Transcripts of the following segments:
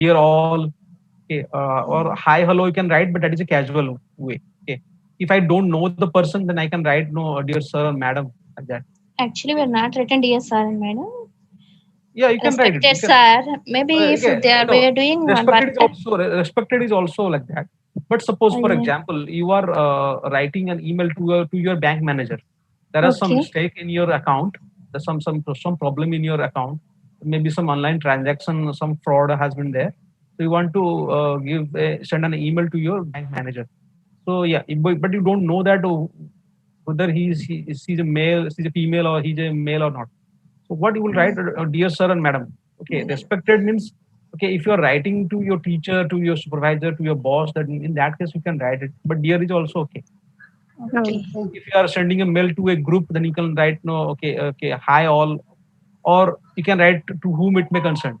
dear all, okay, or hi hello you can write, but that is a casual way. Okay, if I don't know the person, then I can write no dear sir or madam, like that. Actually, we're not written dear sir and madam. Yeah, you can write it. Respected You can. sir. Maybe if Okay, they are we no, are doing one respected work. is also respected is also like that. But suppose, for Yeah. example, you are writing an email to your bank manager. There is some Okay. mistake in your account. There's some problem in your account. Maybe some online transaction, some fraud has been there. So you want to send an email to your bank manager. So yeah, but you don't know that whether he's a male, she's a female, or he's a male or not. So what you will write, dear sir and madam. Okay, respected means, okay, if you are writing to your teacher, to your supervisor, to your boss, that in that case you can write it. But dear is also okay. Okay. If you are sending a mail to a group, then you can write no, okay, okay, hi all, or you can write to whom it may concern.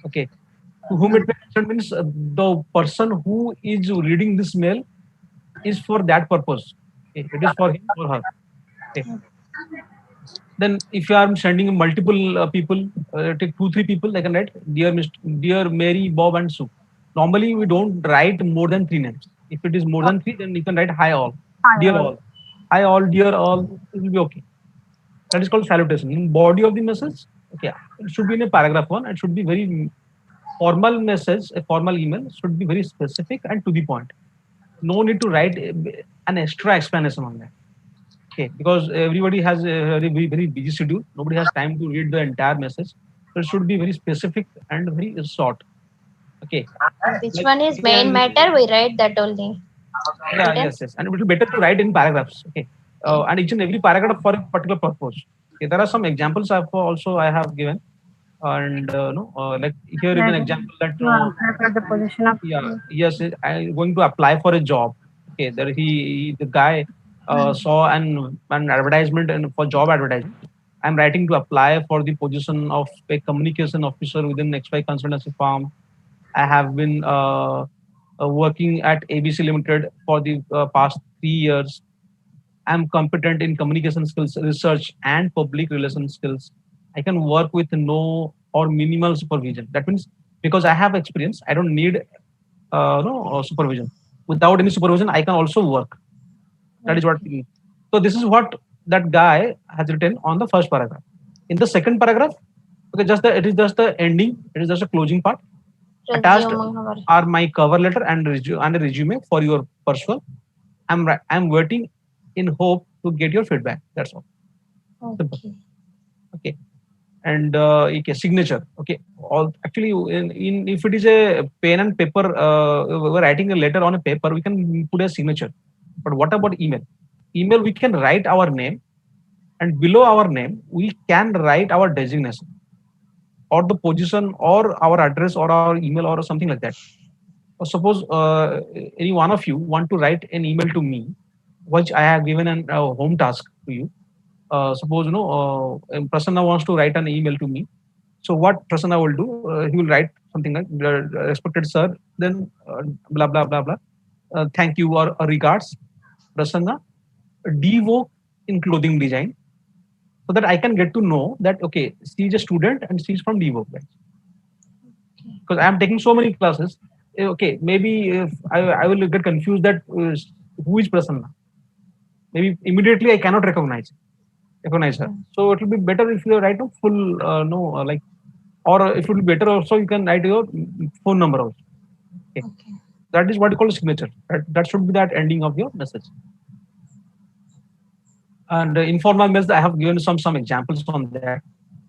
Okay, to whom it may concern means the person who is reading this mail is for that purpose. Okay, it is for him or her. Okay. Then if you are sending multiple people, take two, three people, they can write dear Mr. Dear Mary, Bob, and Sue. Normally, we don't write more than three names. If it is more than three, then you can write hi all, dear all, hi all, dear all. It will be okay. That is called salutation. In body of the message, okay, it should be in a paragraph one. It should be very formal message. A formal email should be very specific and to the point. No need to write an extra explanation on that. Okay, because everybody has a very busy schedule. Nobody has time to read the entire message. So it should be very specific and very short. Okay, Which like one is you main can, matter? We write that only. yeah, Written. yes, yes, and it will be better to write in paragraphs. Okay, Okay. and each and every paragraph for a particular purpose. Okay, there are some examples I have given, and no, like here is an That example that you apply for the position of. yeah, yes, I'm going to apply for a job. Okay, there the guy saw an advertisement and for job advertisement. I'm writing to apply for the position of a communication officer within XY consultancy firm. I have been working at ABC Limited for the past 3 years. I'm competent in communication skills, research, and public relations skills. I can work with no or minimal supervision. That means because I have experience, I don't need no supervision. Without any supervision, I can also work. That is what it means. So this is what that guy has written on the first paragraph. In the second paragraph, okay, it is just the ending. It is just a closing part. Attached Resume our. are my cover letter and a resume for your pursuit. I'm waiting in hope to get your feedback. That's all. Simple. Okay. Okay. And okay, signature. Okay. All actually in if it is a pen and paper, we're writing a letter on a paper, we can put a signature. But what about email? Email we can write our name, and below our name we can write our designation or the position or our address or our email or something like that. Or suppose any one of you want to write an email to me, which I have given an home task to you. Suppose Prasanna wants to write an email to me. So what Prasanna will do? He will write something like, "Respected sir," then blah blah blah blah. Thank you or regards, Prasanna, DVOC in clothing design, so that I can get to know that okay, she's a student and she's from DVOC. Right? Because I am taking so many classes. Okay, maybe if I will get confused that who is Prasanna. Maybe immediately I cannot recognize her. So it will be better if you write a full no like, or it will be better also you can write your phone number also. Okay. Okay. That is what you call a signature. That should be that ending of your message. And informal mails, I have given some examples on that.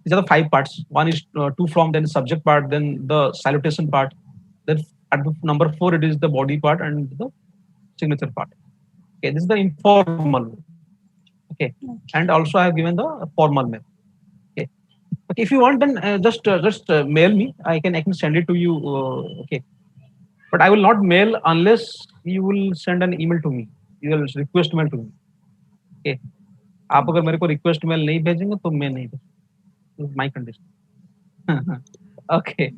These are the five parts. One is to from, then the subject part, then the salutation part. Then at the number four, it is the body part and the signature part. Okay, this is the informal way. Okay, and also I have given the formal mail. Okay, okay. If you want, then just mail me. I can send it to you. Okay, but I will not mail unless you will send an email to me. You will request mail to me. Okay, आप अगर मेरे को request mail नहीं भेजेंगे तो मैं नहीं भेजूंगा. My condition. Okay.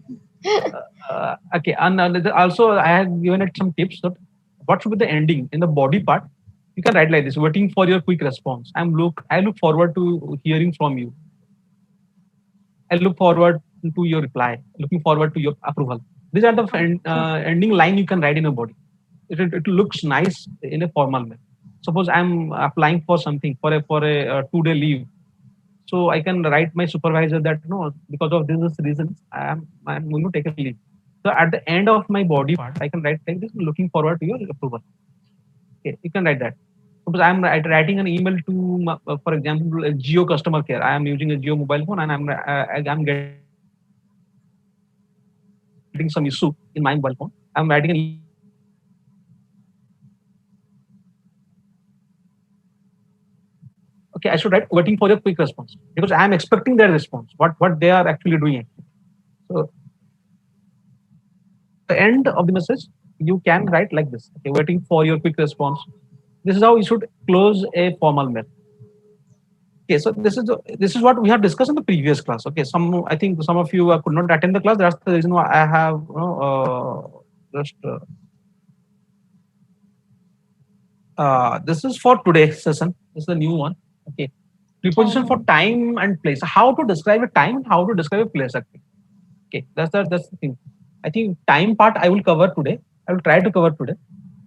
Okay. And also, I have given it some tips that what should be the ending in the body part. You can write like this: waiting for your quick response. I look forward to hearing from you. I look forward to your reply. Looking forward to your approval. These are the ending line you can write in a body. It looks nice in a formal way. Suppose I'm applying for something for a 2-day leave, so I can write my supervisor that no, because of these reasons I'm going to take a leave. So at the end of my body part, I can write like this: looking forward to your approval. Okay, you can write that. Suppose I'm writing an email to, for example, a Geo customer care. I am using a Geo mobile phone and I'm getting some issue in my mobile phone. I'm writing an email to Geo customer care. Okay, I should write waiting for your quick response because I am expecting their response. What they are actually doing. So at the end of the message, you can write like this. Okay, waiting for your quick response. This is how you should close a formal mail. Okay, so this is what we have discussed in the previous class. Okay, I think some of you could not attend the class. That's the reason why I have just this is for today's session. This is the new one. Okay, preposition for time and place. How to describe a time and how to describe a place. Actually. Okay, that's the thing. I think time part I will cover today. I will try to cover today,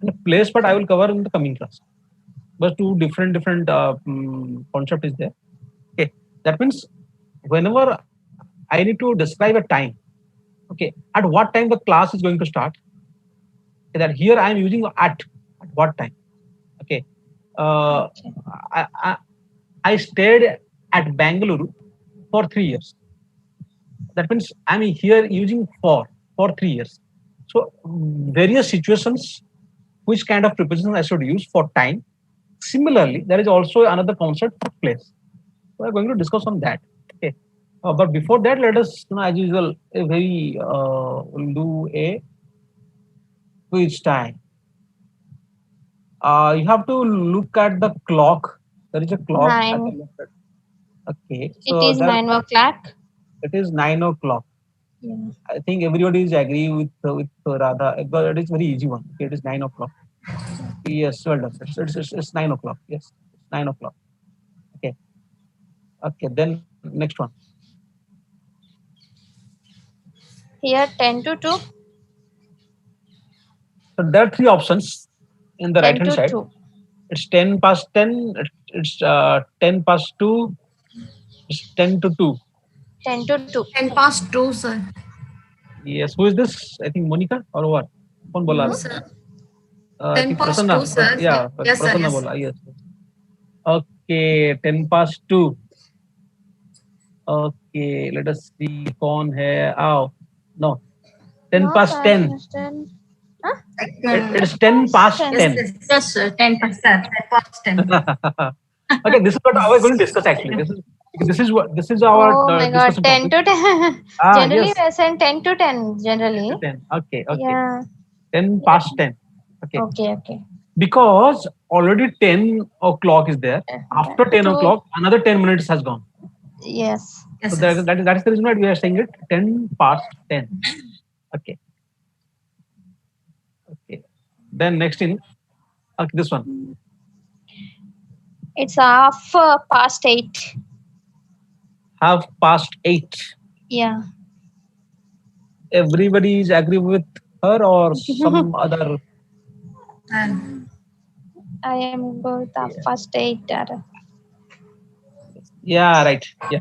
and the place part I will cover in the coming class. But two different concept is there. Okay, that means whenever I need to describe a time, okay, at what time the class is going to start. Okay, that here I am using at what time. Okay, I stayed at Bangalore for 3 years. That means I'm here using for 3 years. So various situations, which kind of preposition I should use for time. Similarly, there is also another concept for place. We're going to discuss on that. Okay. But before that, let us, as usual, we'll do a quiz time. You have to look at the clock. There is a clock. 9. Okay. So It is 9 o'clock. It is 9 o'clock. Yeah. I think everybody is agree with Radha. But it is very easy one. Okay, it is 9 o'clock. Yes, well done. It's 9 o'clock. Yes, 9 o'clock. Okay. Okay. Then next one. Here 10 to 2. So there are three options in the 10 right hand to side. 2. It's 10 past 10. It's 10 past 2. It's 10 to 2. 10 to 2. 10 past 2, sir. Yes. Who is this? I think Monica or what? Kaun bola? Sir. I 10 think past Prasanna. 2, sir. Yeah, Yes, sir. Prasanna Yes. bola. Yes. Okay, 10 past 2. Okay, let us see. Kaun hai? Oh, no. 10 No, past sir, 10. understand. It's 10 past 10. Yes, sir. 10 past 10. 10 past 10. Okay, this is what I was going to discuss actually. This is our Oh my god, discussion 10 topic. to 10. Ah, Generally, yes. we send 10 to 10. Generally. 10. Okay. Yeah. 10 past 10. Okay. Okay. Because already 10 o'clock is there. After 10 Two- o'clock, another 10 minutes has gone. Yes. Yes, So yes. that is the reason why we are saying it 10 past 10. Okay. Okay. Then next in this one. It's half past 8. Half past 8. Yeah. Everybody is agree with her or some other. And I am good half past 8. Yeah, right. Yeah.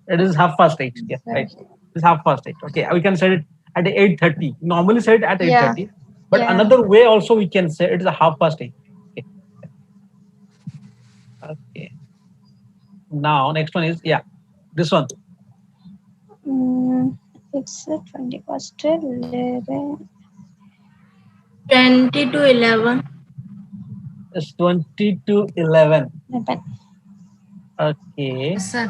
It is half past 8. Yeah, right. It's half past 8. Okay. We can say it at 8:30. Normally say it at 8:30. But Yeah. another way also we can say it is a half past 8. Okay. Okay. Now next one is this one. It's 20 past 11. 20 to 11. It's 20 to 11. 11. Okay. Yes, sir.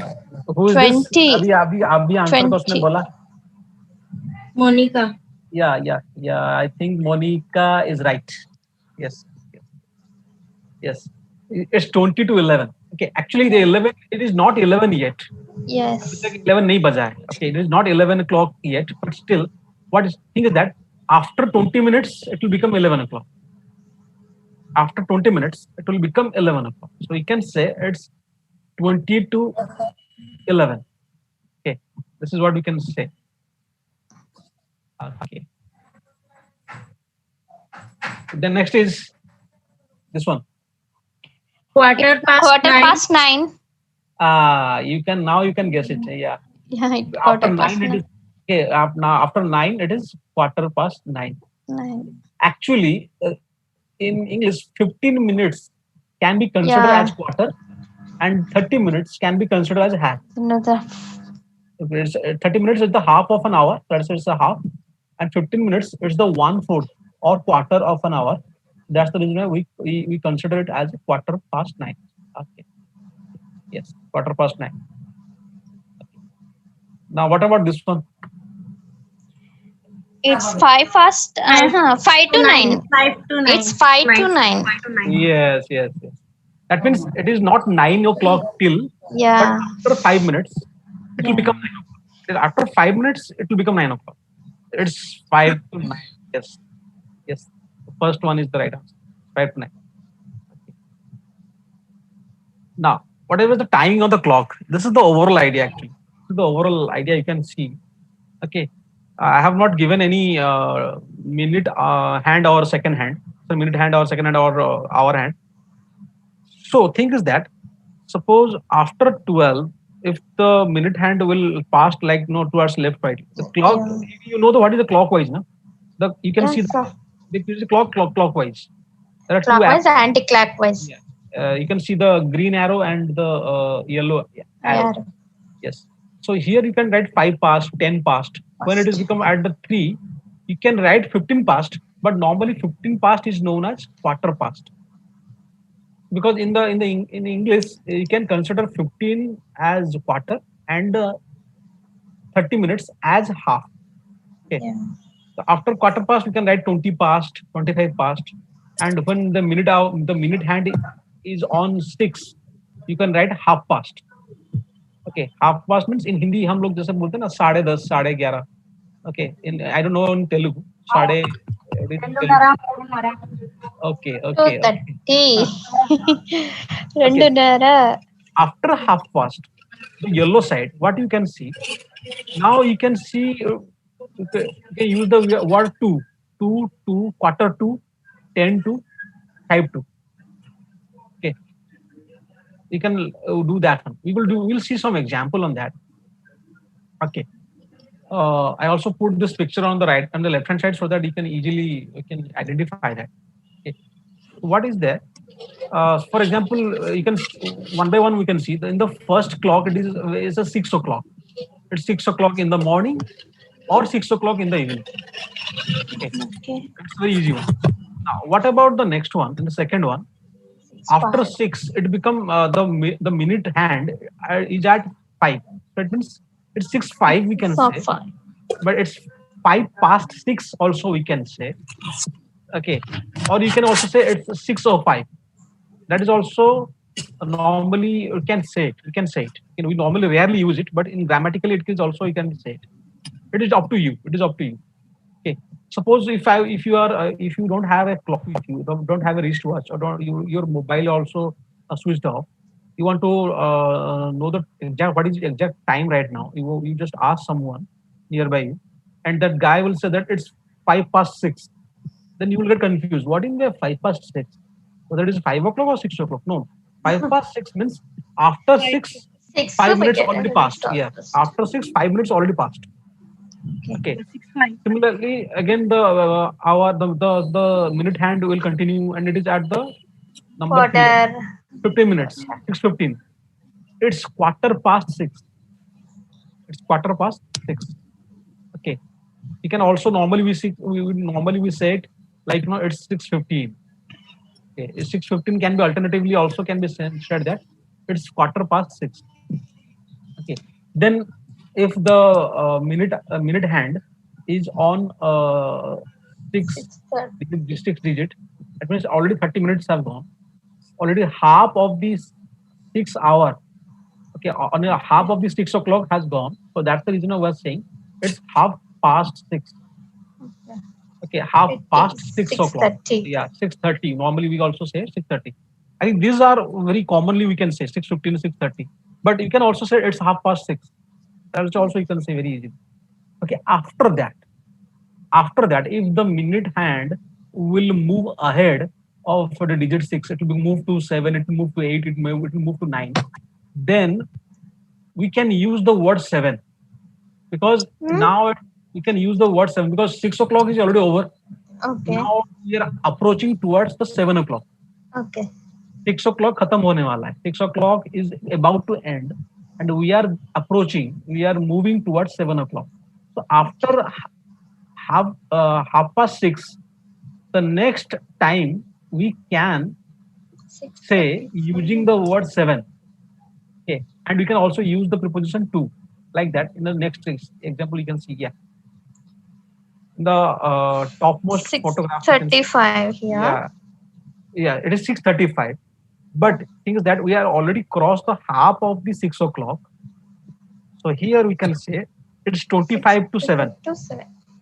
Who is 20. this? अभी answer को उसने 20. बोला. Monica. Yeah. I think Monica is right. Yes. It's 20 to 11. Okay. Actually, the 11. It is not 11 yet. Yes. 11 नहीं बजा है. Okay. It is not 11 o'clock yet. But still, thing is that after 20 minutes it will become 11 o'clock. After 20 minutes it will become 11 o'clock. So you can say it's 20 to 11. Okay. This is what we can say. Okay. Then next is this one. Quarter past Quarter 9. past 9. You can guess it. Yeah. Yeah, it's After quarter past 9 it 9. is okay. Now after 9 it is quarter past 9. 9. Actually, in English, 15 minutes can be considered Yeah. as quarter, and 30 minutes can be considered as half. Another. It's, 30 minutes is the half of an hour. That's it's a half, and 15 minutes is the 1/4 or quarter of an hour. That's the reason why we consider it as quarter past 9. Okay. Yes, quarter past 9. Now, what about this one? It's 5 past. 5 to 9. 5 to 9. It's 5 to 9. 5 to 9. Yes. That means it is not 9 o'clock till, Yeah. but after 5 minutes, it will Yeah. become 9 o'clock. After 5 minutes, it will become 9 o'clock. It's 5 to 9. Yes. The first one is the right answer. 5 to 9. Okay. Now, whatever the timing of the clock, this is the overall idea actually. This is the overall idea you can see. Okay. I have not given any minute hand or second hand. So minute hand or second hand or hour hand. So thing is that suppose after 12, if the minute hand will pass like towards left, right. The clock, what is the clockwise, no? You can see the clockwise. There are Clockwise two and anti-clockwise. Yeah. You can see the green arrow and the yellow arrow. Yes. So here you can write 5 past, 10 past. When it is become at the 3, you can write 15 past, but normally 15 past is known as quarter past. Because in English you can consider 15 as quarter and 30 minutes as half. Okay. Yeah. So after quarter past you can write 20 past, 25 past, and when the minute hand is on 6, you can write half past. Okay, half past means in Hindi हम लोग जैसे बोलते हैं ना 10:30, 11:30. Okay, I don't know in Telugu. Okay. 2:30. Rendunara. After half past, the yellow side, what you can see, now you can see, you can use the word 2, quarter to, 10 to, 5 to. Okay, you can do that one. We'll see some example on that. Okay. I also put this picture on the right and the left hand side so that you can identify that. Okay. What is there? For example, you can one by one we can see in the first clock it is a 6 o'clock. It's 6 o'clock in the morning or 6 o'clock in the evening. Okay. It's a very easy one. Now, what about the next one? In the second one, after 6, it become the minute hand is at 5. So it means it's 6:05 we can say, but it's 5 past 6 also we can say. Okay, or you can also say it's 6:05. That is also normally you can say it. We normally rarely use it, but in grammatically it is also you can say it. It is up to you. Okay. Suppose if you don't have a clock with you, don't have a wristwatch, or your mobile also switched off. You want to know what is the exact time right now. You just ask someone nearby you, and that guy will say that it's 5 past 6. Then you will get confused. What in the 5 past 6? Whether it is 5 o'clock or 6 o'clock? No, 5 past 6 means after 6, 5 minutes already passed. Yeah, after 6, 5 minutes already passed. Okay. Similarly, again the minute hand will continue, and it is at the number 15 minutes, 6:15. It's quarter past 6. Okay. You can also normally we say it like it's 6:15. Okay, 6:15 can be alternatively also can be said that it's quarter past 6. Okay. Then if the minute hand is on 6 digit, that means already 30 minutes have gone. Already half of these 6 hour. Okay, half of the 6 o'clock has gone. So that's the reason I was saying it's half past 6. Okay, half past 6 o'clock. Yeah, 6:30. Normally we also say 6:30. I think these are very commonly we can say 6:15 to 6:30. But you can also say it's half past 6. That's also you can say very easy. Okay, after that, After that, if the minute hand will move ahead of the digit 6, it will be moved to 7, it will move to 8, it will move to 9, then we can use the word 7, because now we can use the word 7 because 6 o'clock is already over. Okay. Now we are approaching towards the 7 o'clock. Okay. 6 o'clock khatam hone wala hai. 6 o'clock is about to end, and we are moving towards 7 o'clock. So after half past 6, the next time we can say using the word 7. Okay, and we can also use the preposition to, like that. In the next example, you can see, yeah, the topmost photograph. 6:35 here. Yeah, it is 6:35. But thing is that we are already crossed the half of the 6 o'clock. So here we can say it's 25 to 7.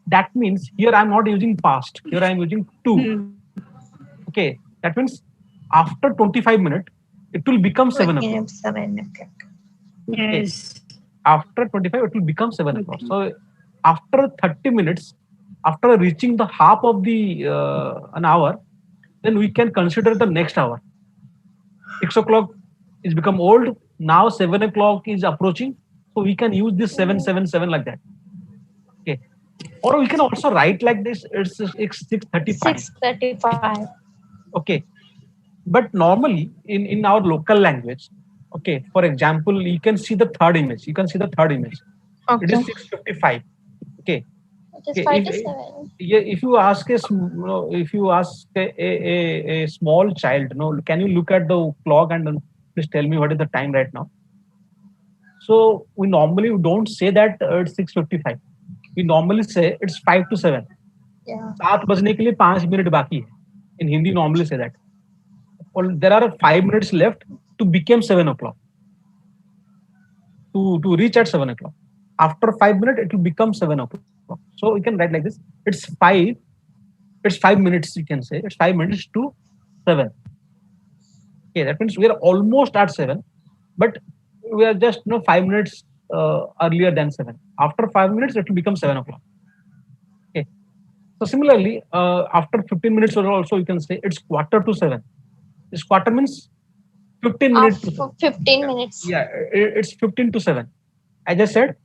That means here I'm not using past. Here I'm using to. Okay, that means after 25 minutes, it will become 7 o'clock. 7 o'clock. Yes. After 25, it will become 7 o'clock. So after 30 minutes, after reaching the half of the an hour, then we can consider the next hour. 6 o'clock is become old. Now 7 o'clock is approaching. So we can use this 777 like that. Okay. Or we can also write like this. It's 6:35. 6:35. Okay. But normally in our local language, okay, for example, you can see the third image. It Okay. is 6:55. Okay. It is 5 to 7. If you ask a small child, can you look at the clock and please tell me what is the time right now? So we normally don't say that it's 6:55. We normally say it's 5 to 7. Yeah. 7 बजने के लिए 5 minute बाकी है. In Hindi, normally say that. Well, there are 5 minutes left to become 7 o'clock. To reach at 7 o'clock. After 5 minutes, it will become 7 o'clock. So we can write like this. It's 5 minutes, you can say. It's 5 minutes to 7. Okay, that means we are almost at 7, but we are just 5 minutes earlier than 7. After 5 minutes, it will become 7 o'clock. Okay. So similarly, after 15 minutes or also, you can say it's quarter to 7. This quarter means 15 minutes. 15 minutes. Yeah, it's 15 to 7. As I said,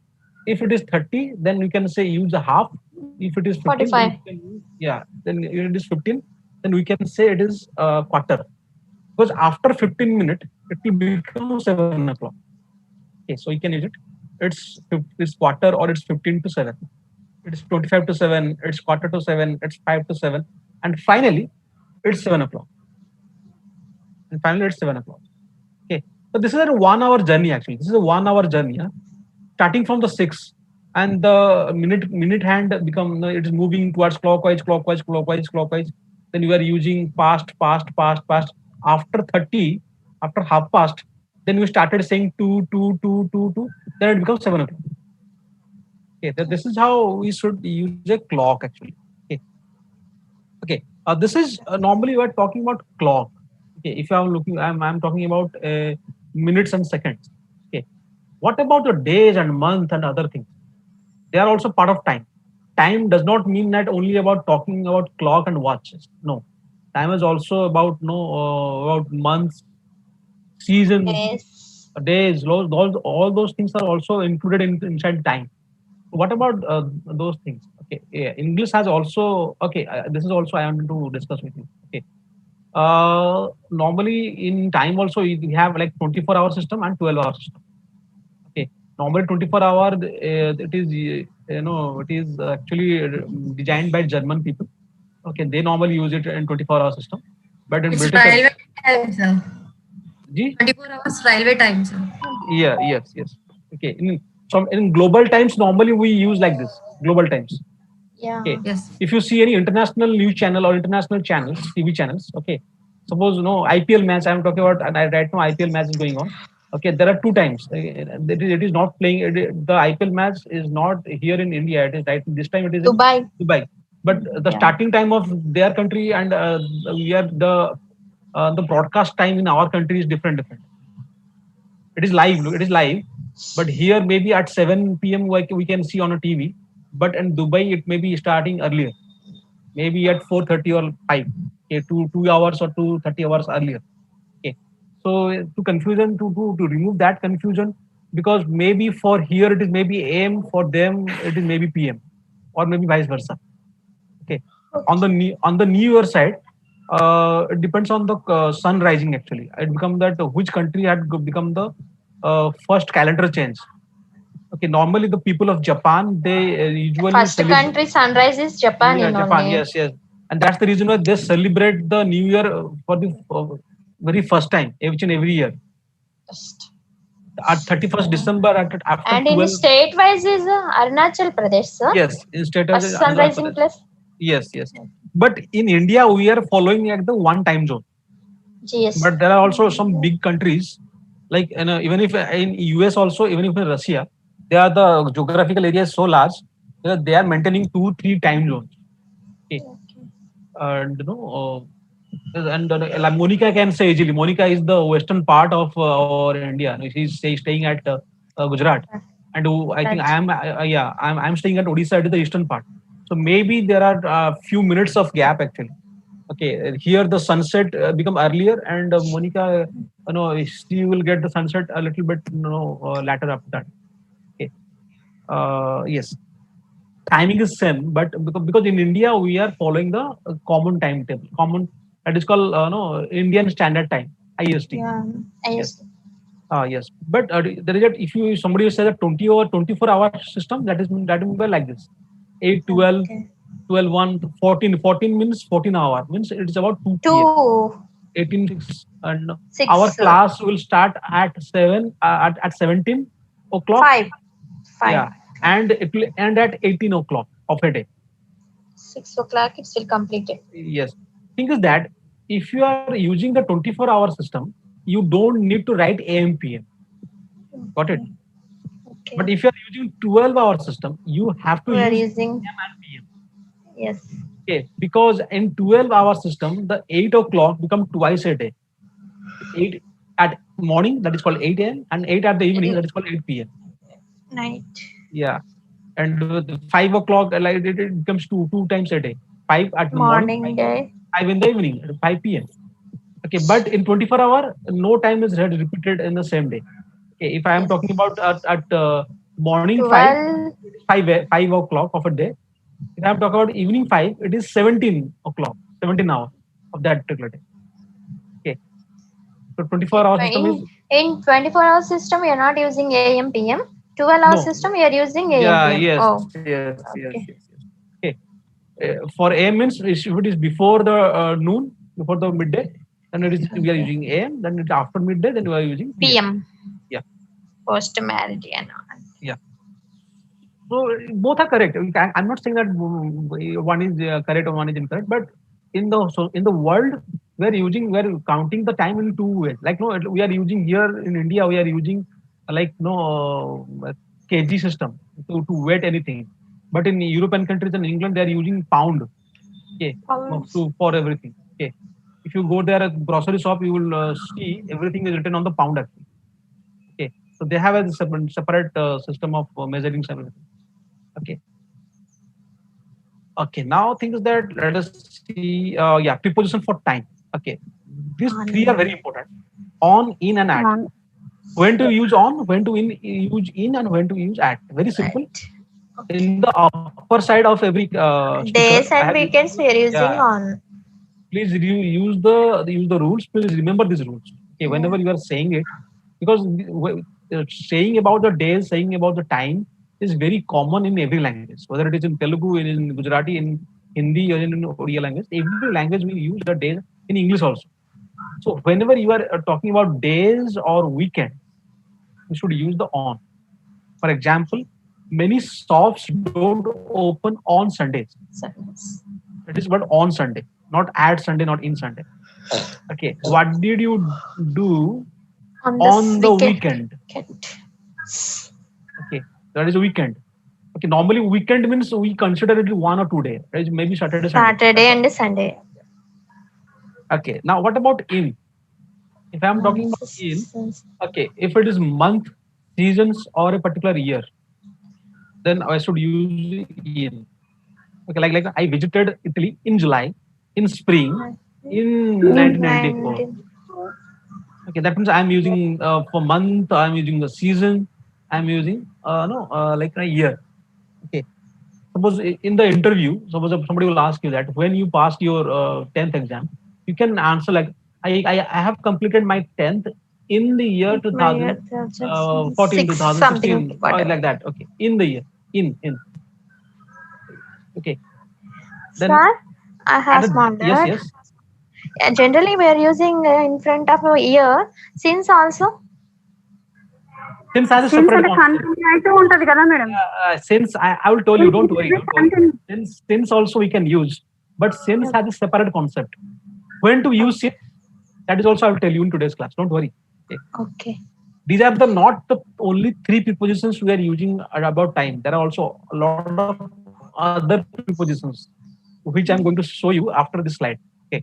if it is 30, then we can say use a half. If it is 15, 45. Then it is 15. Then we can say it is quarter. Because after 15 minutes, it will become 7 o'clock. Okay, so you can use it. It's quarter or it's 15 to 7. It's 25 to 7. It's quarter to 7. It's 5 to 7. And finally, it's 7 o'clock. Okay, so this is a 1 hour journey actually. This is a 1 hour journey. Starting from the 6, and the minute hand it is moving towards clockwise. Then you are using past. After 30, after half past, then you started saying 2. Then it becomes 7 o'clock. Okay, so this is how we should use a clock actually. Okay. This is normally we are talking about clock. Okay, if I'm talking about minutes and seconds. Okay, what about the days and month and other things? They are also part of time. Time does not mean that only about talking about clock and watches. No, time is also about about months, seasons, days. All those things are also included inside time. What about those things? Okay, yeah, English has also. Okay, this is also I want to discuss with you. Okay. Normally in time also we have like 24-hour system and 12-hour system. Okay, normally 24-hour it is actually designed by German people. Okay, they normally use it in 24-hour system, but in British railway time, sir. 24 hours railway time, sir. Yeah, yes. Okay, in global times normally we use like this global times. Yeah. Okay. Yes. If you see any international news channel or international channels, TV channels, okay. Suppose IPL match I'm talking about, and right now IPL match is going on. Okay, there are 2 times. It is not playing. The IPL match is not here in India. It is right this time. It is Dubai. in Dubai. But the starting time of their country and we are the broadcast time in our country is different. It is live. But here maybe at 7 p.m. we can see on a TV. but in Dubai it may be starting earlier, maybe at 4:30 or 5. Okay, 2 hours or 2:30 hours earlier. Okay, so to confusion to remove that confusion, because maybe for here it is maybe AM, for them it is maybe PM, or maybe vice versa. Okay, on the New Year side, it depends on the sun rising. Actually, it becomes that which country had become the first calendar change. Okay, normally the people of Japan, they usually First celebrate. country sunrise is Japan Yeah, in Japan. only. Yes, yes, and that's the reason why they celebrate the New Year for the very first time, each and every year First. at 31st December after And in 12. state wise is Arunachal Pradesh, sir. Yes, instead of First sunrising place. yes, yes. But in India, we are following at the one time zone. Yes. But there are also some big countries, like even if in US also, even if in Russia, they are the geographical areas so large that they are maintaining 2, 3 time zones. Okay. And and like Monica can say easily. Monica is the western part of our India. She's staying at Gujarat, and I think I am yeah, I'm staying at Odisha at the eastern part. So maybe there are few minutes of gap actually. Okay, here the sunset become earlier, and Monica, she will get the sunset a little bit, later after that. Okay, yes, timing is same, but because in India we are following the common timetable, common that is called no Indian Standard Time, IST. Yeah, Yes. Yes, but there is if you somebody says a 20 or 24-hour system, that will be like this: 8, 12, 12, 1, 14. 14 means 14 hour means it is about 2 p.m. 18, 6, and 6, our class will start at 7 at 17 o'clock. 5. Yeah, and it will end at 18 o'clock of a day. 6 o'clock it will complete it. Yes. Thing is that if you are using the 24-hour system, you don't need to write AM PM. Got it? Okay. But if you are using 12-hour system, you have to We are use using AM and PM. yes. Okay, because in 12-hour system, the 8 o'clock become twice a day. 8 at morning, that is called 8 a.m., and 8 at the evening, that is called 8 p.m. Night. Yeah, and with 5 o'clock, like it becomes two times a day. 5 at the morning, Day. 5 in the evening, 5 p.m. Okay, but in 24-hour, no time is repeated in the same day. Okay, if I am talking about at morning 12. 5 o'clock of a day. If I am talking about evening 5, it is 17 o'clock, 17 hours of that particular day. Okay, so 24-hour system is In 24-hour system, you're not using AM PM. 12-hour no. system, you're using AM Yeah, PM. yes, Oh, yes, yes, okay. yes, yes. Okay, for AM means if it is before the noon, before the midday, then it is we are using AM. Then it's after midday, then we are using PM. Yeah. Post meridian. Yeah. So both are correct. I'm not saying that one is correct or one is incorrect, but in the world we're counting the time in two ways. Like no, we are using here in India we are using like no kg system to weight anything, but in European countries and England they are using pound. Okay, for everything. Okay, if you go there at grocery shop, you will see everything is written on the pound actually. Okay, so they have a separate system of measuring everything. Okay. Okay. Now things that let us see. Yeah, preposition for time. Okay. These three are very important. On, in, and at. On. When to use on, when to use in, and when to use at. Very simple. In the upper side of every sticker, Days and weekends we are using on. Please use the rules. Please remember these rules. Okay. Whenever you are saying it, because saying about the days, saying about the time is very common in every language, whether it is in Telugu, in Gujarati, in Hindi, or in Odia language. Every language we use the days in English also. So whenever you are talking about days or weekend, you should use the on. For example, many shops don't open on Sundays. It is but on Sunday, not at Sunday, not in Sunday. Okay, what did you do on the weekend? Okay, that is a weekend. Okay, normally weekend means we consider it 1 or 2 days, right? Maybe Saturday, Sunday. Saturday and Sunday. Okay, now what about in? If I'm talking about in, okay, if it is month, seasons, or a particular year, then I should use in. Okay, like I visited Italy in July, in spring, in 1994. Okay, that means I'm using for month. I'm using the season. I'm using no like a year. Okay. Suppose in the interview, suppose if somebody will ask you that when you passed your 10th exam, you can answer like I have completed my 10th in the year 2014, Six something 2016, or whatever. like that. Okay, in the year, in. Okay, then Sir, I have at a, small yes, that. yes. Generally, we are using in front of a year. Since also, Since has a since separate అంటే concept. Continue అయితే ఉంటది కదా madam. Since I will tell you, don't worry, don't worry. Continue. Since also we can use, but since has a separate concept. When to use it, that is also I will tell you in today's class. Don't worry. Okay. okay. These are the not the only three prepositions we are using about time. There are also a lot of other prepositions, which I'm going to show you after this slide. Okay.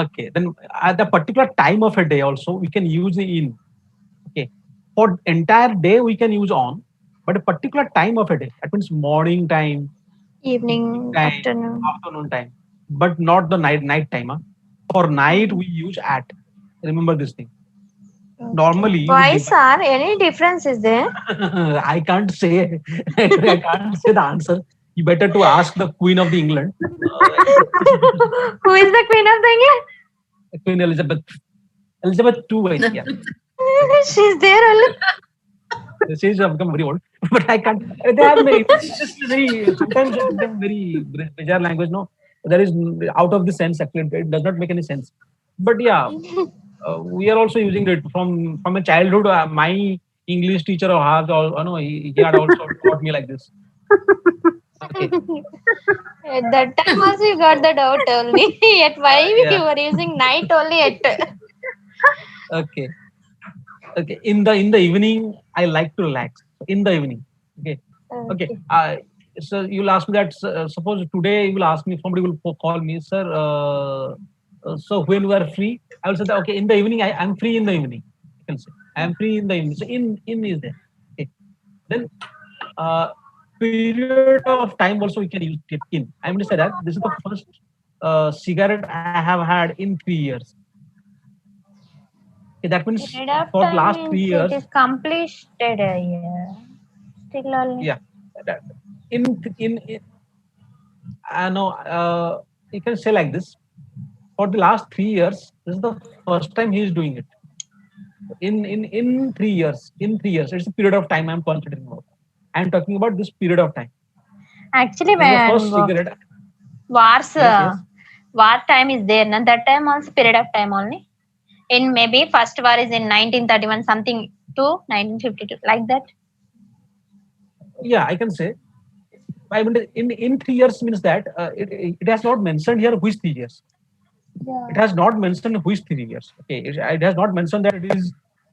Okay. Then at the particular time of a day also we can use the in. Okay. For entire day we can use on, but a particular time of a day, that means morning time, Evening, time, afternoon. time, but not the night time. Huh? For night we use at. Remember this thing. Normally we Why, divide. sir? Any difference is there? I can't say. I can't say the answer. You better to ask the Queen of the England, Who is the Queen of the England? Queen Elizabeth. Elizabeth II, I think. Yeah. She's there only. She's become very old, but I can't. They have many. It's just very. Sometimes it becomes very bizarre language. No, that is out of the sense. Actually, it does not make any sense. But yeah, we are also using it from a childhood. My English teacher has also, no, he had also taught me like this. Okay. At that time also you got the doubt only. At why Yeah. you were using night only at. Okay. Okay. In the evening, I like to relax. In the evening. Okay. Okay. So you'll ask me that. Suppose today you will ask me. Somebody will call me, sir. So when you are free, I will say that. Okay. In the evening, I'm free in the evening. You can say I am free in the evening. So in is there. Okay. Then period of time also we can use it in. I'm going to say that this is the first cigarette I have had in 3 years. Okay, that means Period of for the time last 3 means years. it is completed a year. Still only. Yeah. In I know you can say like this. For the last 3 years, this is the first time he is doing it. In 3 years, it's a period of time I'm considering about. I'm talking about this period of time. Actually, This is the when first cigarette. wars, Yes. war time is there. Na? That time also period of time only. In maybe first war is in 1931 something to 1952 like that. Yeah, I can say. I mean, in 3 years means that it has not mentioned here which 3 years. Yeah. It has not mentioned which 3 years. Okay, it has not mentioned that it is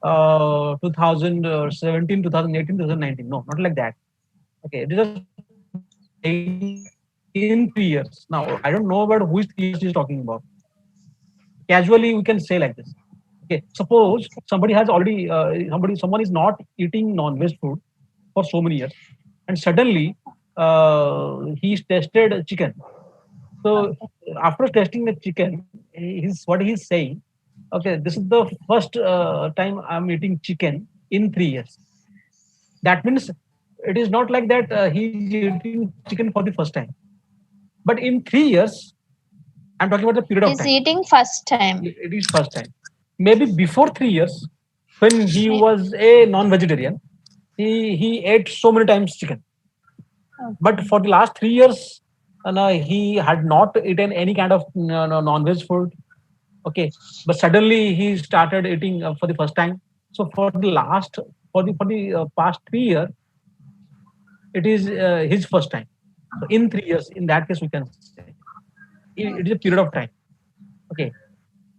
2017, 2018, 2019. No, not like that. Okay, it is just in 3 years. Now I don't know about which 3 years he's talking about. Casually, we can say like this. Okay, suppose somebody has already someone is not eating non-veg food for so many years, and suddenly he's tested chicken. So after testing the chicken, what he's saying, okay, this is the first time I'm eating chicken in 3 years. That means it is not like that he's eating chicken for the first time, but in 3 years, I'm talking about the period of He's time. eating first time. It is first time. Maybe before 3 years, when he was a non-vegetarian, he ate so many times chicken. But for the last 3 years, he had not eaten any kind of non-veg food. Okay, but suddenly he started eating for the first time. So for the past 3 years, it is his first time. So in 3 years, in that case, we can say it is a period of time. Okay.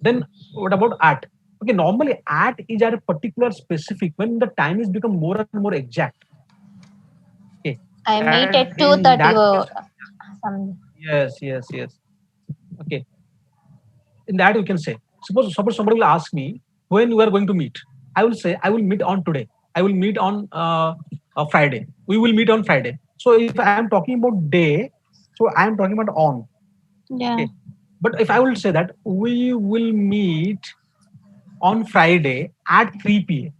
Then what about at? Okay, normally at is at a particular specific when the time is become more and more exact. Okay. I meet at In that 2:30. case, yes. Okay. In that we can say, suppose somebody will ask me when we are going to meet. I will say I will meet on today. I will meet on Friday. We will meet on Friday. So if I am talking about day, so I am talking about on. Yeah. Okay. But if I will say that we will meet on Friday at 3 p.m.,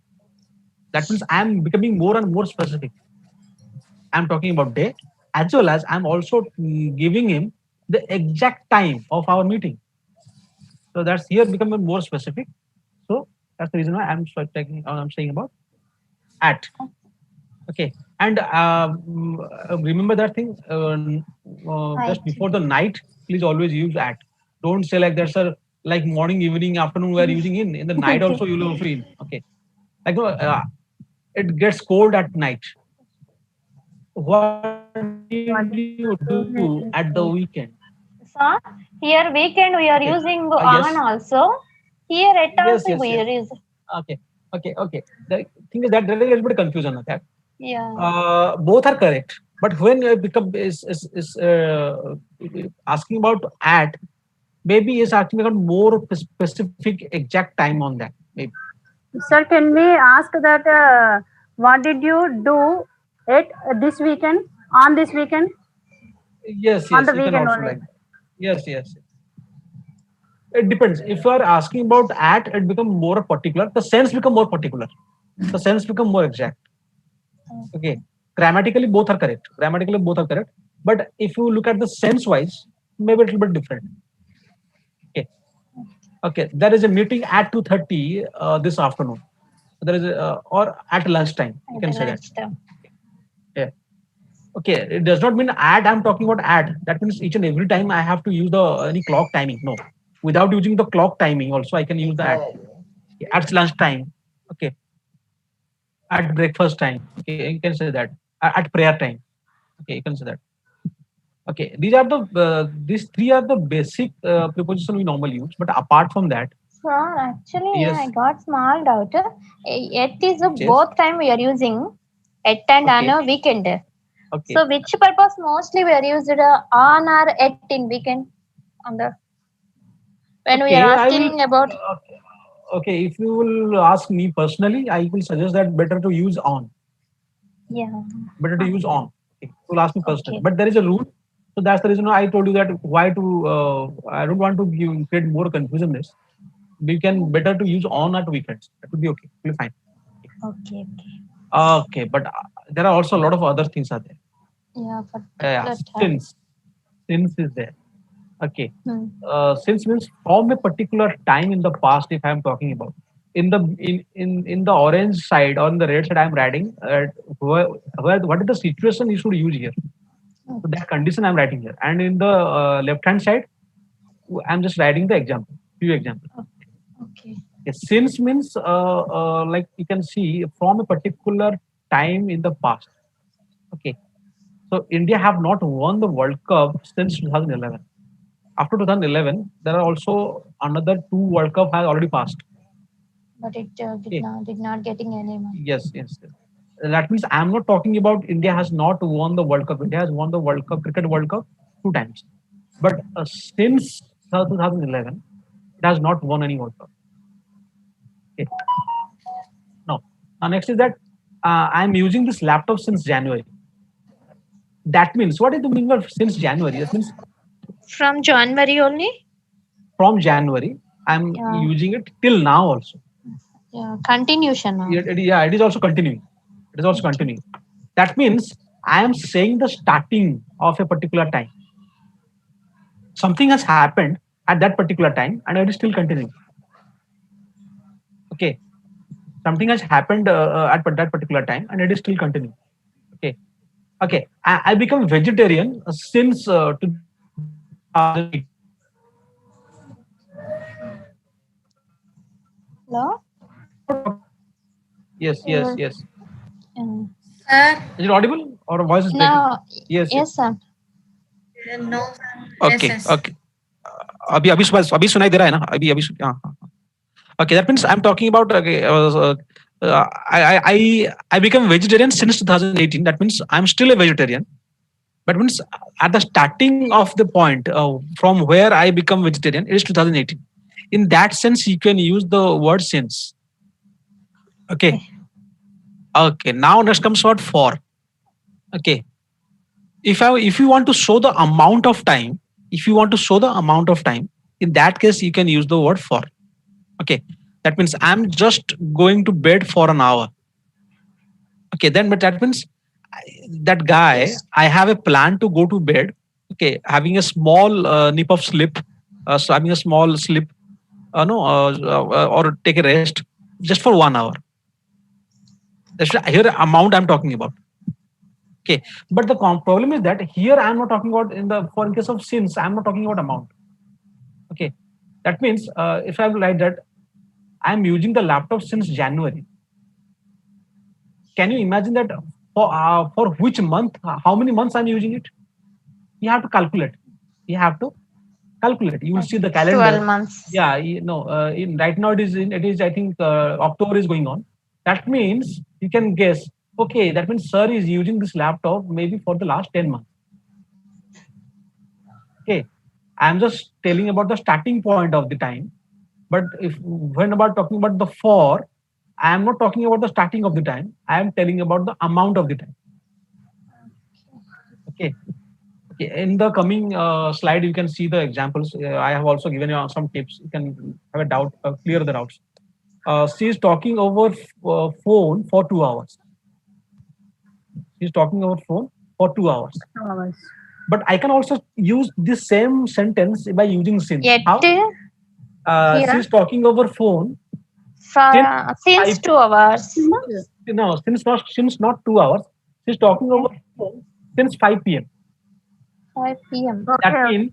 that means I am becoming more and more specific. I'm talking about day, as well as I'm also giving him the exact time of our meeting. So that's here becoming more specific. So that's the reason why I'm saying about at. Okay, and remember that thing just before the night. Please always use at. Don't say like that's a like morning, evening, afternoon. We are using in the night also. You will also in. Okay, like it gets cold at night. What did you do at the weekend? So here weekend we are Okay. using Yes. on also. Here at Yes. also Yes. we Yes. use. Okay. Okay. Okay. The thing is that there is a little bit of confusion on that. Yeah. Both are correct, but when you become is asking about at, maybe is asking about more specific exact time on that. Maybe. Sir, can we ask that what did you do it this weekend? On this weekend? Yes. On Yes. the You can weekend also only. like. Yes. Yes. It depends. If you are asking about at, it become more particular. The sense become more particular. The sense become more exact. Okay. Grammatically, both are correct. Grammatically, both are correct. But if you look at the sense wise, maybe a little bit different. Okay. Okay. There is a meeting at 2:30 this afternoon. There is or at lunchtime. You can say that. Yeah. Okay. It does not mean add. I'm talking about add. That means each and every time I have to use the any clock timing. No. Without using the clock timing, also I can use the add. At lunchtime. Okay. At breakfast time. Okay. You can say that. At prayer time. Okay. You can say that. Okay, these three are the basic preposition we normally use. But apart from that, So actually yes, I got small doubt. At is yes, both time we are using at and on okay, a weekend. okay, So which purpose mostly we are used on or at in weekend on the when we are okay. I will. asking about Okay, okay, if you will ask me personally, I will suggest that better to use on. yeah. Better to use on. Okay, you will ask me personally, Okay. but there is a rule. So that's the reason why I told you that why to. I don't want to create more confusion. This we can better to use on at weekends. That would be okay. Will be fine. Okay. Okay, but there are also a lot of other things are there. Yeah, Yeah, particular time. since is there. Okay. Hmm. Since means from a particular time in the past, if I'm talking about in the orange side or in the red side, I'm writing what is the situation you should use here. So that condition I'm writing here, and in the left hand side, I'm just writing the example, few examples. Okay. Okay, since means like you can see from a particular time in the past. Okay, so India have not won the World Cup since 2011. After 2011, there are also another two World Cup has already passed. But it Okay. did not getting any money. Yes, yes, yes. That means I'm not talking about India has not won the World Cup. India has won the World Cup, Cricket World Cup two times. But since 2011, it has not won any World Cup. Okay. No. Now next is that I'm using this laptop since January. That means what is the meaning of since January? That means From January only? from January, I'm Yeah. using it till now also. Yeah. Continuation now. Yeah, it is also continuing. It is also continuing. That means I am saying the starting of a particular time. Something has happened at that particular time and it is still continuing. Okay. Something has happened at that particular time and it is still continuing. Okay. Okay. I become vegetarian since 2008. Hello? Yes, yes, yes. Sir, Is it audible or voice is breaking? No. Yes, Yes, yes. sir. no. Okay, Yes, yes. okay. अभी सुनाई दे रहा है ना अभी हाँ हाँ okay that means I'm talking about okay I became vegetarian since 2018 that means I'm still a vegetarian but means at the starting of the point from where I become vegetarian it is 2018 in that sense you can use the word since okay Okay, now next comes what for. Okay, if you want to show the amount of time, if you want to show the amount of time, in that case you can use the word for. Okay, that means I'm just going to bed for an hour. Okay, then but that means that guy, Yes. I have a plan to go to bed. Okay, having a small nip of sleep, so having a small sleep, no, or take a rest just for 1 hour. That's here amount I'm talking about. Okay, but the problem is that here I'm not talking about in the for in case of sins, I'm not talking about amount. Okay, that means if I like that, I'm using the laptop since January. Can you imagine that for which month, how many months I'm using it? You have to calculate. You have to calculate. You will see the 12 calendar. months. Yeah, you know, right now it is I think October is going on. That means you can guess. Okay, that means sir is using this laptop maybe for the last 10 months. Okay, I'm just telling about the starting point of the time. But if when about talking about the for, I am not talking about the starting of the time. I am telling about the amount of the time. Okay. Okay. In the coming slide, you can see the examples. I have also given you some tips. You can have a doubt, clear the doubts. She is talking over phone for 2 hours. She is talking over phone for 2 hours. Hours. But I can also use this same sentence by using since. Yet How? She here is talking over phone since since 2 hours. no, since not 2 hours. She's talking over phone since 5 p.m. 5 p.m. That Okay. means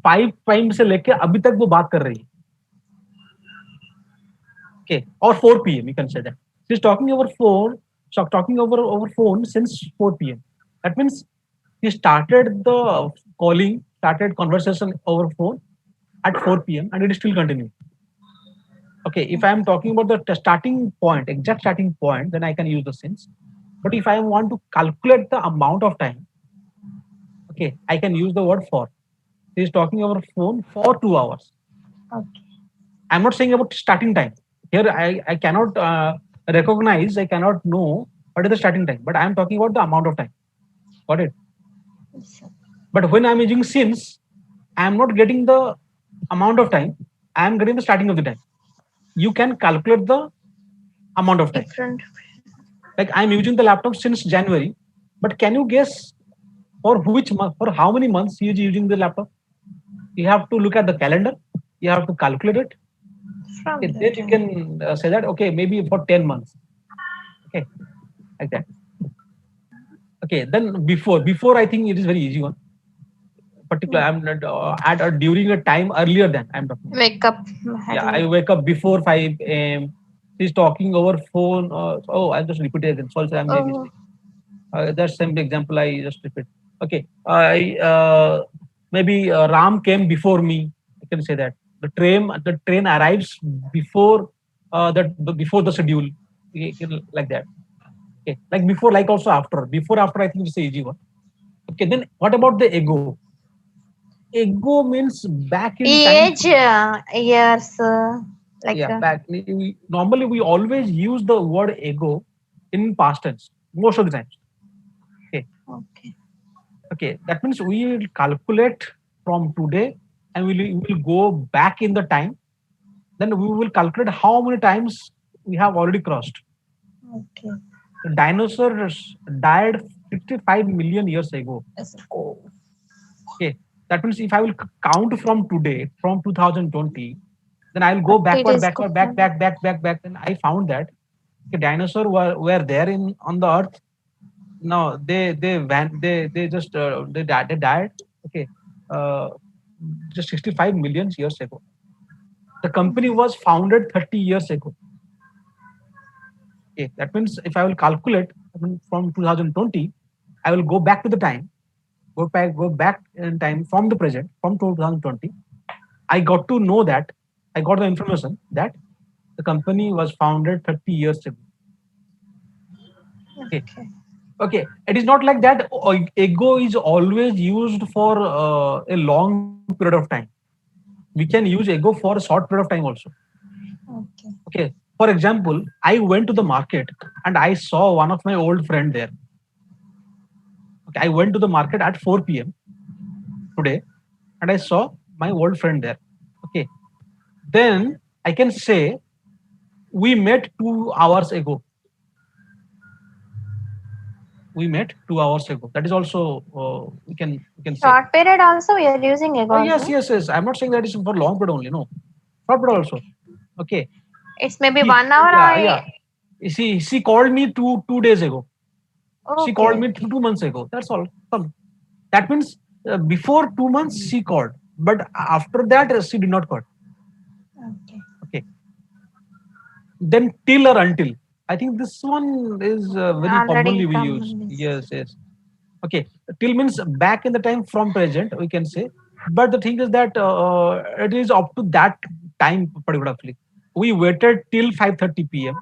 5 p.m. से लेके अभी तक वो बात कर रही है. Okay, or 4 p.m. You can say that. She's talking over phone. So talking over phone since 4 p.m. That means she started the calling, started conversation over phone at 4 p.m. and it is still continuing. Okay, if I am talking about the starting point, exact starting point, then I can use the since. But if I want to calculate the amount of time, okay, I can use the word for. He is talking over phone for 2 hours. Okay. I'm not saying about starting time. Here I cannot recognize, I cannot know what is the starting time, but I am talking about the amount of time. Got it? But when I'm using since, I am not getting the amount of time, I am getting the starting of the time. You can calculate the amount of time. Different. Like I'm using the laptop since January, but can you guess for which month, for how many months he is using the laptop? You have to look at the calendar. You have to calculate it. From Okay, then you can say that, okay, maybe for 10 months. Okay, like that. Okay, then before I think it is very easy one. Particular, I'm not at or during a time earlier than I'm talking. Wake up. Yeah, I wake up before 5 a.m. She's talking over phone. I'll just repeat it again. Sorry, I'm making mistake. That's same example I just repeat. Okay, I maybe Ram came before me. I can say that the train arrives before before the schedule. Like that. Okay, like before, like also after. Before, after, I think it's a easy one. Okay, then what about the ego? Ego means back in time. Age years. Like Yeah, back. Normally, we always use the word ego in past tense most of the times. Okay. okay. Okay, that means we will calculate from today and we will go back in the time. Then we will calculate how many times we have already crossed. Okay. The dinosaurs died 55 million years ago. Oh. Okay, that means if I will count from today, from 2020, then I will go backward, back. Then I found that the dinosaurs were there on the earth. No, they just they died. Okay, uh, just 65 million years ago. The company was founded 30 years ago. Okay, that means if I will calculate from 2020, I will go back to the time, go back in time from the present, from 2020. I got to know that I got the information that the company was founded 30 years ago. Okay. Okay, it is not like that. Ego is always used for a long period of time. We can use ego for a short period of time also. Okay. Okay, For example, I went to the market and I saw one of my old friend there. Okay, I went to the market at 4 p.m. today and I saw my old friend there. Okay, then I can say we met 2 hours ago. We met 2 hours ago. That is also we can say. Short period also we are using ago. Yes. I'm not saying that is for long period only. No, short period also. Okay. It's maybe 1 hour. Yeah. She called me two days ago. Okay. She called me 2 months ago. That's all. That means before 2 months she called, but after that she did not call. Okay. Then till or until. I think this one is very commonly we use. Yes. Okay. Till means back in the time from present, we can say. But the thing is that it is up to that time particularly. We waited till 5:30 p.m.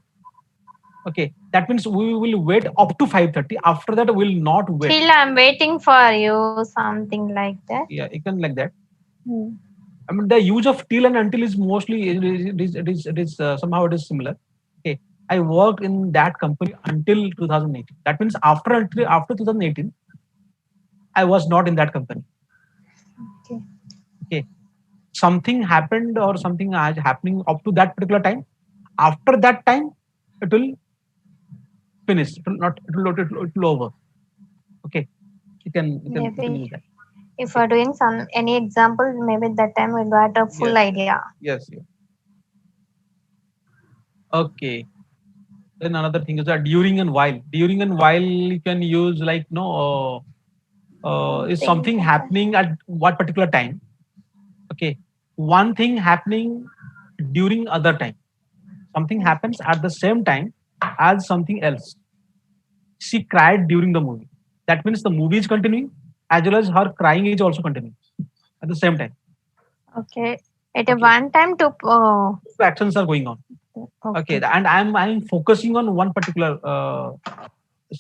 Okay. That means we will wait up to 5:30. After that, we will not wait. Till I'm waiting for you, something like that. Yeah, it can like that. I mean, the use of till and until is mostly it is somehow it is similar. Okay, I worked in that company until 2018. That means after 2018, I was not in that company. Okay, something happened or something is happening up to that particular time. After that time, it will finish. It will over. Okay, you can use that. If we're doing any example, maybe that time we got a full idea. Yes. Okay. Then another thing is that during and while. During and while you can use like is something happening at what particular time? Okay. One thing happening during other time. Something happens at the same time as something else. She cried during the movie. That means the movie is continuing as well as her crying is also continuing at the same time. Okay. At a one time two actions are going on. Okay. And I'm focusing on one particular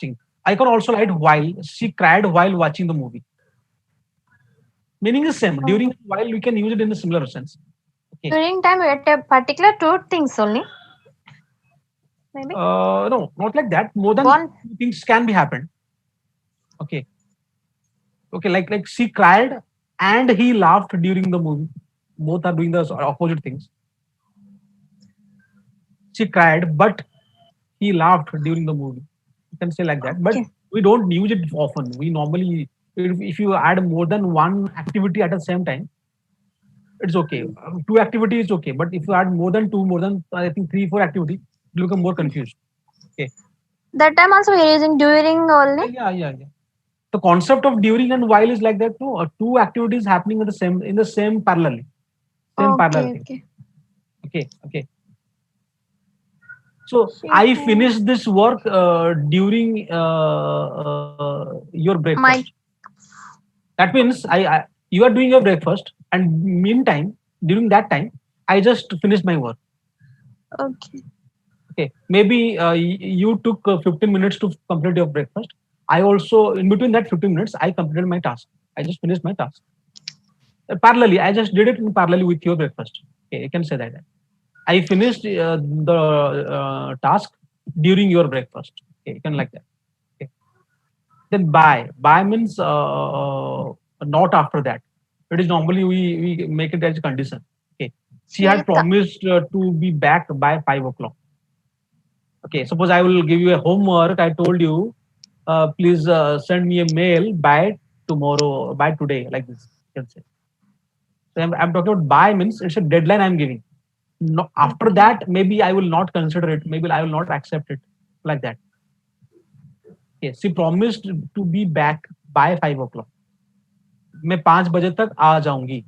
thing. I can also write while. She cried while watching the movie. Meaning is same. During and while we can use it in a similar sense. Okay. During time at a particular two things only. Maybe. No, not like that. More than two things can be happened. Okay. Okay, like she cried and he laughed during the movie. Both are doing the opposite things. She cried, but he laughed during the movie. You can say like that. But we don't use it often. We normally, if you add more than one activity at the same time, it's okay. Two activities is okay. But if you add more than I think 3-4 activities, you become more confused. Okay. That time also we are using during only. Yeah. The concept of during and while is like that. No, two activities happening in the same parallel. Okay. So I finished this work during your breakfast. That means you are doing your breakfast, and meantime during that time I just finished my work. Okay. Maybe you took 15 minutes to complete your breakfast. I also, in between that 15 minutes, I completed my task. I just finished my task. Parallelly, I just did it parallelly with your breakfast. Okay, you can say that. I finished the task during your breakfast. Okay, you can like that. Okay. Then by means not after that. It is normally we make it as a condition. Okay. She had promised to be back by 5 o'clock. Okay, suppose I will give you a homework. I told you, please send me a mail by tomorrow, by today, like this. You can say. So I'm talking about by means it's a deadline I'm giving. No, after that, maybe I will not consider it. Maybe I will not accept it, like that. Okay, she promised to be back by 5 o'clock. मैं 5 बजे तक आ जाऊंगी.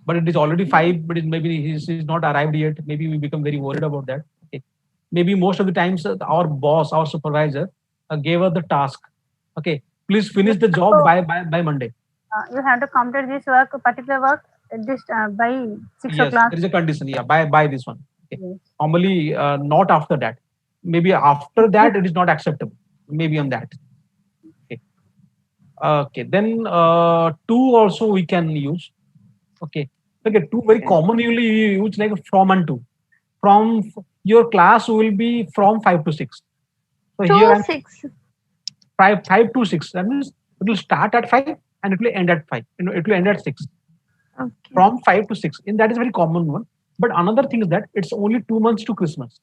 But it is already 5. But maybe he's not arrived yet. Maybe we become very worried about that. Okay. Maybe most of the times our boss, our supervisor, gave us the task. Okay, please finish the job by Monday. You have to complete this work, particular work, this by 6 o'clock. Yes, there is a condition. Yeah, by this one. Okay. Yes. Normally, not after that. Maybe after that, it is not acceptable. Maybe on that. Okay. Then to also we can use. Okay. To very commonly used like from and to. From your class will be from 5 to 6. So 2 here I'm 6. 5 to 6. That means it will start at 5 and it will end at 5. It will end at 6. Okay. From 5 to 6. And that is a very common one. But another thing is that it's only 2 months to Christmas.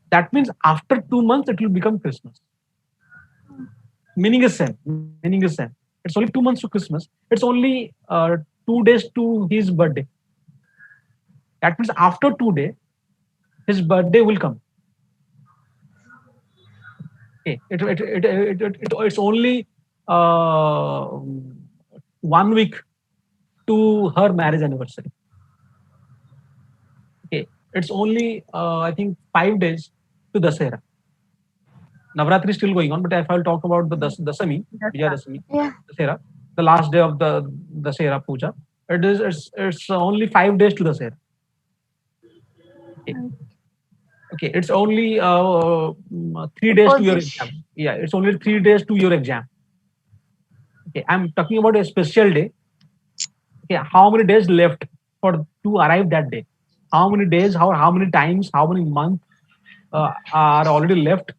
That means after 2 months it will become Christmas. Meaning is same. Meaning is same. It's only 2 months to Christmas. It's only 2 days to his birthday. That means after 2 days, his birthday will come. Okay. It's only 1 week to her marriage anniversary. Okay. It's only I think 5 days to Dasera. Navratri is still going on, but if I'll talk about the Dasami, Vijayadashami, Yeah. Dasera, the last day of the Dasera Puja, it's only 5 days to Dasera. Okay, it's only 3 days to your exam. Yeah, it's only 3 days to your exam. Okay, I'm talking about a special day. Okay, how many days left to arrive that day? How many days? How many times? How many months are already left,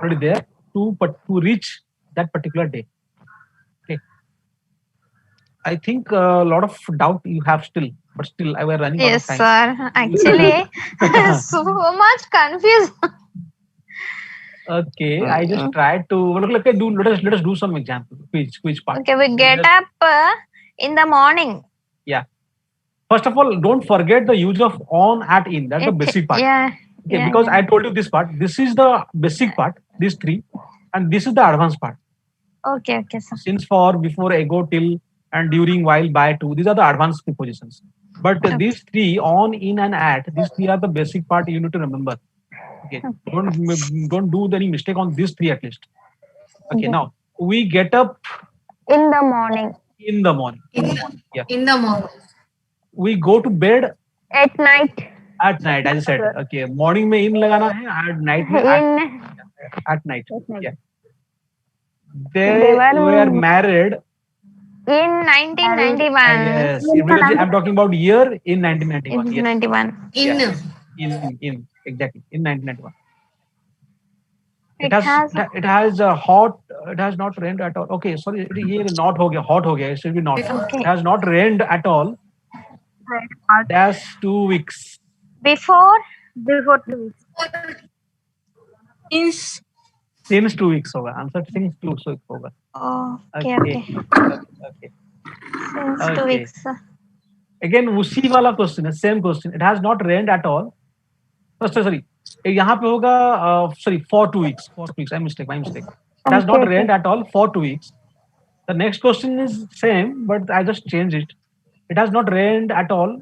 already there to reach that particular day? Okay, I think a lot of doubt you have still, but still I were running out of Yes, time. sir. Actually, so much confused. Okay, I just tried to let us do some example quiz part. Okay, we get up in the morning. Yeah. First of all, don't forget the use of on, at, in. That's the basic part. Yeah. Okay, Yeah, because yeah. I told you this part. This is the basic part. These three, and this is the advanced part. Okay, okay, sir. Since, for, before, ago, till, and during, while, by, to. These are the advanced prepositions. But these three, on, in, and at, these three are the basic part you need to remember. Okay. Don't do any mistake on these three at least. Okay. Now we get up In the morning. in the morning. Yeah. In the morning. We go to bed At night. at night, as I said. Okay. Morning में in लगाना है, at night में at night. Yeah. They were married In 1991. yes. I'm talking about year in 1991. In Yes. 91. In exactly in 1991. It has not rained at all. Okay, sorry, here not ho gaya, hot ho gaya. It should be not. Okay. It has not rained at all. That's 2 weeks. Before 2 weeks. Since 2 weeks hoga. Answer since 2 weeks hoga. okay. Okay. Since 2 weeks. Again, usi wala question, same question. It has not rained at all. Sorry. यहाँ पे होगा sorry for 2 weeks. For 2 weeks. My mistake. It has not rained at all for 2 weeks. The next question is same, but I just changed it. It has not rained at all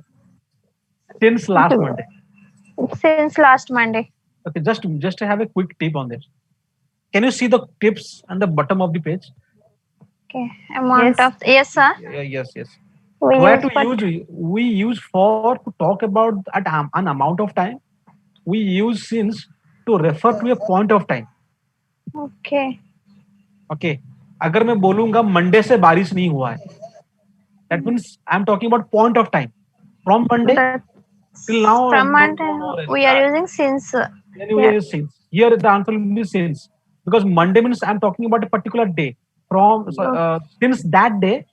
since last Monday. Since last Monday. Okay, just to have a quick tip on this. Can you see the tips on the bottom of the page? Okay. Amount of yes, sir. Yes. We use for to talk about an amount of time. We use since to refer to a point of time. Okay. अगर मैं बोलूंगा Monday से बारिश नहीं हुआ है, that means I'm talking about point of time. From Monday till now. From Monday we are using since. Then we use since. Here the answer will be since, because Monday means I'm talking about a particular day. From since that day,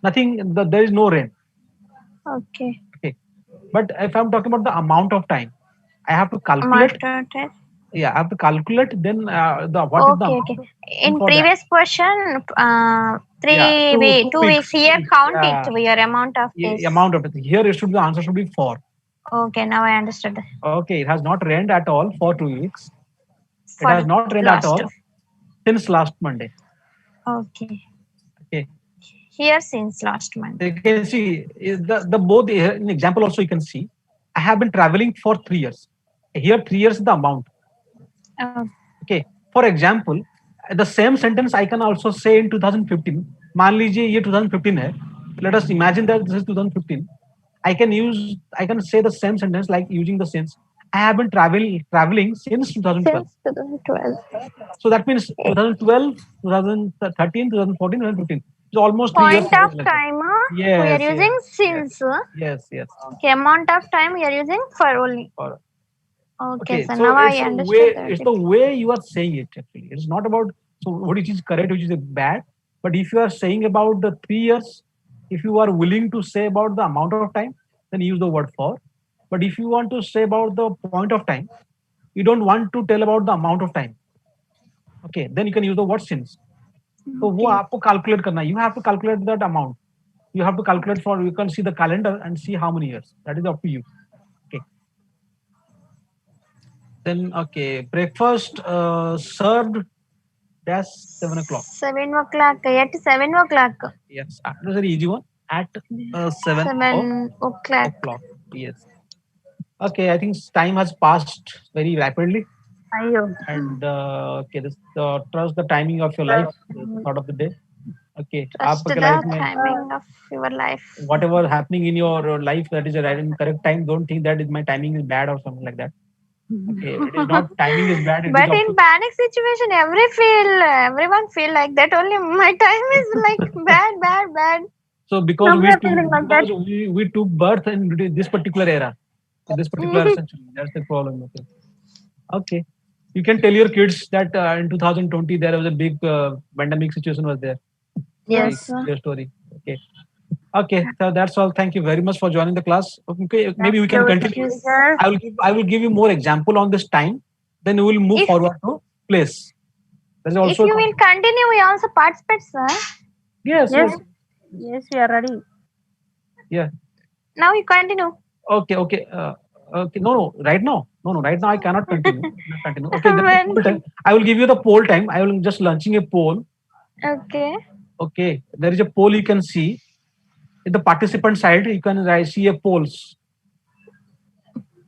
there is no rain. Okay. But if I'm talking about the amount of time, I have to calculate. Yeah, I have to calculate. Then what is the amount? Okay. In previous question, 2 weeks. Here count it. Your amount of days. Amount of it. Here it should be, the answer should be 4. Okay, now I understood. Okay, it has not rained at all for 2 weeks. It has not rained at all since last Monday. Okay. Here since last Monday. You can see the both in example also you can see. I have been traveling for 3 years. Here 3 years is the amount. Okay. For example, the same sentence I can also say in 2015. मान लीजिए ये 2015 है. Let us imagine that this is 2015. I can say the same sentence like using the since. I have been traveling since 2012. Since 2012. So that means 2012, 2013, 2014, 2015. It's almost 3 years. Point of time. Yes, we are using since. Yes. Okay, amount of time we are using for only. Okay, so So now I it's the understood way that. it's the way you are saying it actually. It's not about so what is correct, which is bad. But if you are saying about the 3 years, if you are willing to say about the amount of time, then use the word for. But if you want to say about the point of time, you don't want to tell about the amount of time. Okay, then you can use the word since. So वो आपको calculate करना है. You have to calculate that amount. You have to calculate for. You can see the calendar and see how many years. That is up to you. Okay. Then okay, breakfast served. That's 7 o'clock. 7 o'clock. At 7 o'clock. Yes, that was an easy one. At 7 7 o'clock. o'clock. Yes. Okay, I think time has passed very rapidly. Ayyo. And okay, this trust the timing of your life. The thought of the day. Okay, Trust आपके the life में timing of your life. whatever happening in your life that is right in correct time. Don't think that my timing is bad or something like that. Okay, it is not timing is bad. It But is up in to panic situation, everyone feel like that. Only my time is like bad. so because Some are feeling like that. we took birth in this particular era, in this particular century. That's the problem. Okay. Okay. You can tell your kids that in 2020 there was a big pandemic situation was there. Yes. Your story. Okay. Okay. So that's all. Thank you very much for joining the class. Okay. Maybe we can Thank you, continue. teacher. I will give you more example on this time. Then we will move If- forward to place. There's If also you will continue, we also participate, sir. yes. Yes, we are ready. Yeah. Now you continue. Okay. Okay. Okay. No. Right now. No. Right now I cannot continue. Continue. Okay. Then the When? poll time. I will give you the poll time. I will just launching a poll. Okay. Okay. There is a poll you can see. In the participant side, you can see a polls.